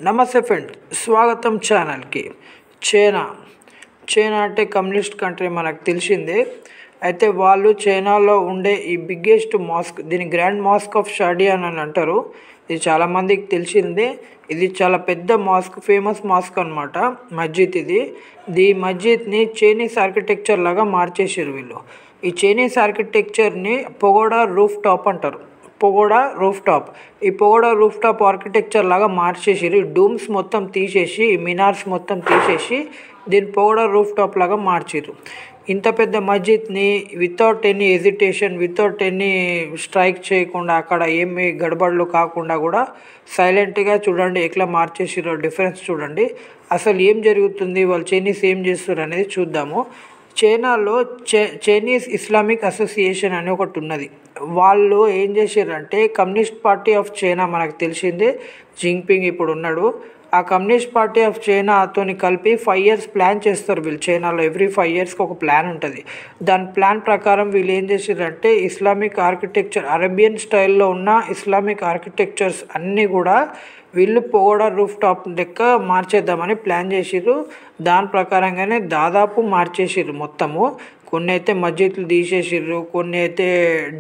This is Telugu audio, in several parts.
నమస్తే ఫ్రెండ్, స్వాగతం ఛానల్కి. చైనా అంటే కమ్యూనిస్ట్ కంట్రీ మనకు తెలిసిందే. అయితే వాళ్ళు చైనాలో ఉండే ఈ బిగ్గెస్ట్ మాస్క్, దీని గ్రాండ్ మాస్క్ ఆఫ్ షాడియాన్ అని అంటారు. ఇది చాలామందికి తెలిసిందే. ఇది చాలా పెద్ద మాస్క్, ఫేమస్ మాస్క్ అనమాట, మస్జిద్ ఇది. ఈ మస్జిద్ని చైనీస్ ఆర్కిటెక్చర్ లాగా మార్చేసారు వీళ్ళు. ఈ చైనీస్ ఆర్కిటెక్చర్ని పగోడా రూఫ్ టాప్ అంటారు. ఈ పగోడా రూఫ్ టాప్ ఆర్కిటెక్చర్ లాగా మార్చేసి, డూమ్స్ మొత్తం తీసేసి, మినార్స్ మొత్తం తీసేసి దీన్ని పగోడా రూఫ్ టాప్ లాగా మార్చారు. ఇంత పెద్ద మస్జిద్ని without any hesitation, without any strike చేయకుండా, అక్కడ ఏమి గడబడలు కాకుండా కూడా సైలెంట్గా చూడండి ఎట్లా మార్చేసారో. డిఫరెన్స్ చూడండి. అసలు ఏం జరుగుతుంది, వాళ్ళు చైనీస్ ఏం చేస్తారు అనేది చూద్దాము. చైనాలో చైనీస్ ఇస్లామిక్ అసోసియేషన్ అని ఒకటి ఉన్నది. వాళ్ళు ఏం చేశారంటే, కమ్యూనిస్ట్ పార్టీ ఆఫ్ చైనా మనకు తెలిసిందే, జింగ్పింగ్ ఇప్పుడు ఉన్నాడు. ఆ కమ్యూనిస్ట్ పార్టీ ఆఫ్ చైనాతో కలిపి 5 years ప్లాన్ చేస్తారు వీళ్ళు. చైనాలో ఎవ్రీ 5 yearsకి ఒక ప్లాన్ ఉంటుంది. దాని ప్లాన్ ప్రకారం వీళ్ళు ఏం చేశారంటే, ఇస్లామిక్ ఆర్కిటెక్చర్, అరేబియన్ స్టైల్లో ఉన్న ఇస్లామిక్ ఆర్కిటెక్చర్స్ అన్నీ కూడా వీళ్ళు పగోడా రూఫ్ టాప్ లెక్క మార్చేద్దామని ప్లాన్ చేసిర్రు. దాని ప్రకారంగానే దాదాపు మార్చేసిర్రు మొత్తము. కొన్ని అయితే మస్జిద్లు తీసేసిర్రు, కొన్ని అయితే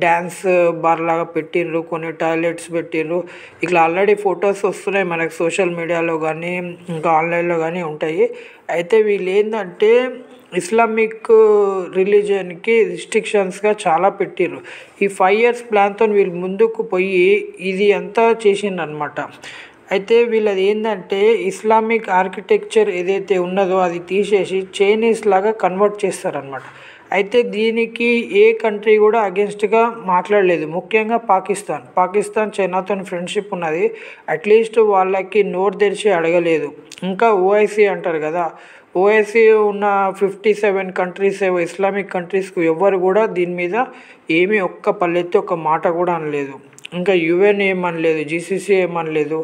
డ్యాన్స్ బార్ లాగా పెట్టిర్రు, కొన్ని టాయిలెట్స్ పెట్టిర్రు. ఇట్లా ఆల్రెడీ ఫొటోస్ వస్తున్నాయి మనకు సోషల్ మీడియాలో కానీ ఇంకా ఆన్లైన్లో కానీ ఉంటాయి. అయితే వీళ్ళు ఏంటంటే, ఇస్లామిక్ రిలీజియన్కి రిస్ట్రిక్షన్స్గా చాలా పెట్టిర్రు. ఈ 5 years ప్లాన్తో వీళ్ళు ముందుకు పోయి ఇది అంతా చేసిండ్రు అనమాట. అయితే వీళ్ళది ఏంటంటే, ఇస్లామిక్ ఆర్కిటెక్చర్ ఏదైతే ఉన్నదో అది తీసేసి చైనీస్ లాగా కన్వర్ట్ చేస్తారనమాట. అయితే దీనికి ఏ కంట్రీ కూడా అగెన్స్ట్గా మాట్లాడలేదు. ముఖ్యంగా పాకిస్తాన్ చైనాతో ఫ్రెండ్షిప్ ఉన్నది. అట్లీస్ట్ వాళ్ళకి నోరు తెరిచి అడగలేదు. ఇంకా ఓఐసీ అంటారు కదా, ఓఐసీ ఉన్న 57 కంట్రీస్ ఇస్లామిక్ కంట్రీస్కు ఎవ్వరు కూడా దీని మీద ఏమీ ఒక్క పల్లెత్తి ఒక మాట కూడా అనలేదు. ఇంకా యుఎన్ ఏమనలేదు, జీసీసీ ఏమనలేదు.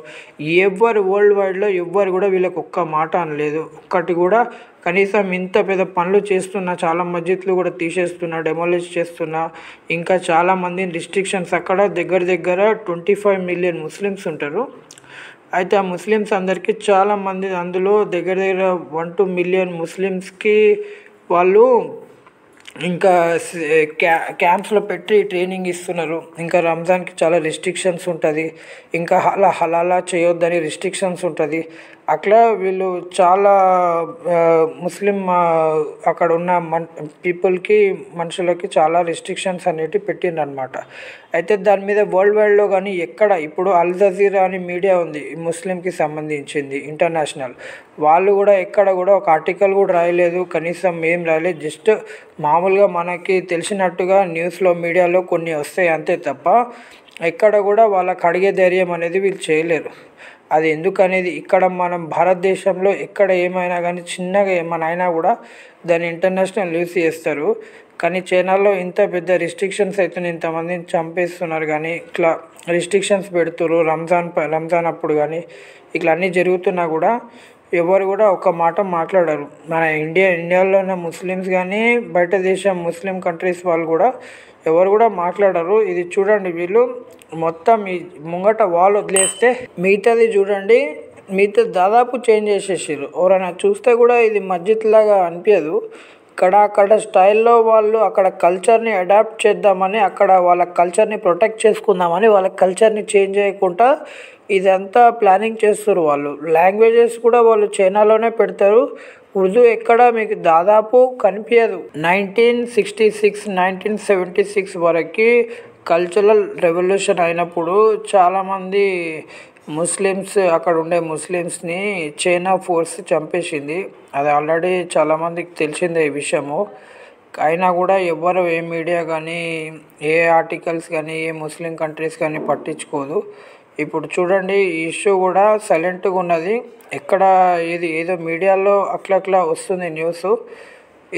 ఎవ్వరు వరల్డ్ వైడ్లో ఎవ్వరు కూడా వీళ్ళకి ఒక్క మాట అనలేదు. ఒక్కటి కూడా కనీసం ఇంత పెద్ద పనులు చేస్తున్నా, చాలా మస్జిద్లు కూడా తీసేస్తున్నా, డెమాలిష్ చేస్తున్నా, ఇంకా చాలామంది రిస్ట్రిక్షన్స్. అక్కడ దగ్గర 25 million ముస్లిమ్స్ ఉంటారు. అయితే ఆ ముస్లిమ్స్ అందరికీ చాలామంది, అందులో దగ్గర 1-2 million ముస్లిమ్స్కి వాళ్ళు ఇంకా క్యాంప్స్లో పెట్టి ట్రైనింగ్ ఇస్తున్నారు. ఇంకా రంజాన్కి చాలా రిస్ట్రిక్షన్స్ ఉంటుంది. ఇంకా హలాలా చేయొద్దని రిస్ట్రిక్షన్స్ ఉంటుంది. అట్లా వీళ్ళు చాలా ముస్లిం అక్కడ ఉన్న పీపుల్కి, మనుషులకి చాలా రిస్ట్రిక్షన్స్ అనేటివి పెట్టిండ్రు అనమాట. అయితే దాని మీద వరల్డ్ వైడ్లో కానీ ఎక్కడ, ఇప్పుడు అల్ జజీరా అని మీడియా ఉంది ముస్లింకి సంబంధించింది ఇంటర్నేషనల్, వాళ్ళు కూడా ఎక్కడ కూడా ఒక ఆర్టికల్ కూడా రాయలేదు, కనీసం ఏం రాయలేదు. జస్ట్ మామూలుగా మనకి తెలిసినట్టుగా న్యూస్లో, మీడియాలో కొన్ని వస్తాయి అంతే తప్ప ఎక్కడ కూడా వాళ్ళకి అడిగే ధైర్యం అనేది వీళ్ళు చేయలేరు. అది ఎందుకనేది, ఇక్కడ మనం భారతదేశంలో ఎక్కడ ఏమైనా కానీ చిన్నగా ఏమైనా అయినా కూడా దాన్ని ఇంటర్నేషనల్ న్యూస్ చేస్తారు. కానీ చైనాలో ఇంత పెద్ద రిస్ట్రిక్షన్స్ అవుతున్నాయి, ఇంతమందిని చంపేస్తున్నారు, కానీ ఇట్లా రిస్ట్రిక్షన్స్ పెడుతున్నారు. రంజాన్ అప్పుడు కానీ ఇట్లా అన్నీ జరుగుతున్నా కూడా ఎవరు కూడా ఒక మాట మాట్లాడరు. మన ఇండియాలో ఉన్న ముస్లిమ్స్ కానీ బయట దేశం ముస్లిం కంట్రీస్ వాళ్ళు కూడా ఎవరు కూడా మాట్లాడరు. ఇది చూడండి, వీళ్ళు మొత్తం ఈ ముంగట వాల్ వదిలేస్తే మిగతాది చూడండి, మిగతా దాదాపు చేంజ్ చేసేసారు. ఎవరైనా చూస్తే కూడా ఇది మస్జిద్ లాగా అనిపించదు. అక్కడ స్టైల్లో వాళ్ళు అక్కడ కల్చర్ని అడాప్ట్ చేద్దామని, అక్కడ వాళ్ళ కల్చర్ని ప్రొటెక్ట్ చేసుకుందామని, వాళ్ళ కల్చర్ని చేంజ్ చేయకుండా ఇదంతా ప్లానింగ్ చేస్తారు. వాళ్ళు లాంగ్వేజెస్ కూడా వాళ్ళు చైనాలోనే పెడతారు. ఉర్దూ ఎక్కడ మీకు దాదాపు కనిపించదు. 1966, 1976 వరకు కల్చరల్ రెవల్యూషన్ అయినప్పుడు చాలామంది ముస్లిమ్స్, అక్కడ ఉండే ముస్లిమ్స్ని చైనా ఫోర్స్ చంపేసింది. అది ఆల్రెడీ చాలామందికి తెలిసిందే ఈ విషయము. అయినా కూడా ఎవరు, ఏ మీడియా కానీ, ఏ ఆర్టికల్స్ కానీ, ఏ ముస్లిం కంట్రీస్ కానీ పట్టించుకోదు. ఇప్పుడు చూడండి, ఈ ఇష్యూ కూడా సైలెంట్గా ఉన్నది. ఎక్కడ ఏదో మీడియాలో అట్లా వస్తుంది న్యూస్.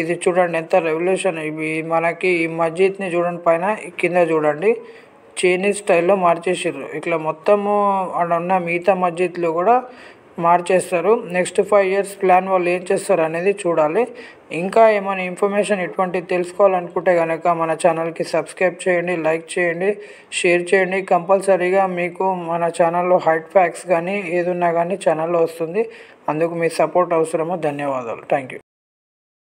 ఇది చూడండి ఎంత రెవల్యూషన్. ఇవి మనకి ఈ మస్జిద్ని చూడండి, పైన కింద చూడండి చైనీస్ స్టైల్లో మార్చేసారు. ఇట్లా మొత్తము అక్కడ ఉన్న మిగతా మస్జిద్లు కూడా మార్చేస్తారు. నెక్స్ట్ 5 ఇయర్స్ ప్లాన్ వాళ్ళు ఏం చేస్తారు అనేది చూడాలి. ఇంకా ఏమైనా ఇన్ఫర్మేషన్ ఇటువంటివి తెలుసుకోవాలనుకుంటే కనుక మన ఛానల్కి సబ్స్క్రైబ్ చేయండి, లైక్ చేయండి, షేర్ చేయండి. కంపల్సరీగా మీకు మన ఛానల్లో హైట్ ఫ్యాక్ట్స్ కానీ ఏదున్నా కానీ ఛానల్లో వస్తుంది. అందుకు మీ సపోర్ట్ అవసరము. ధన్యవాదాలు. Thank you.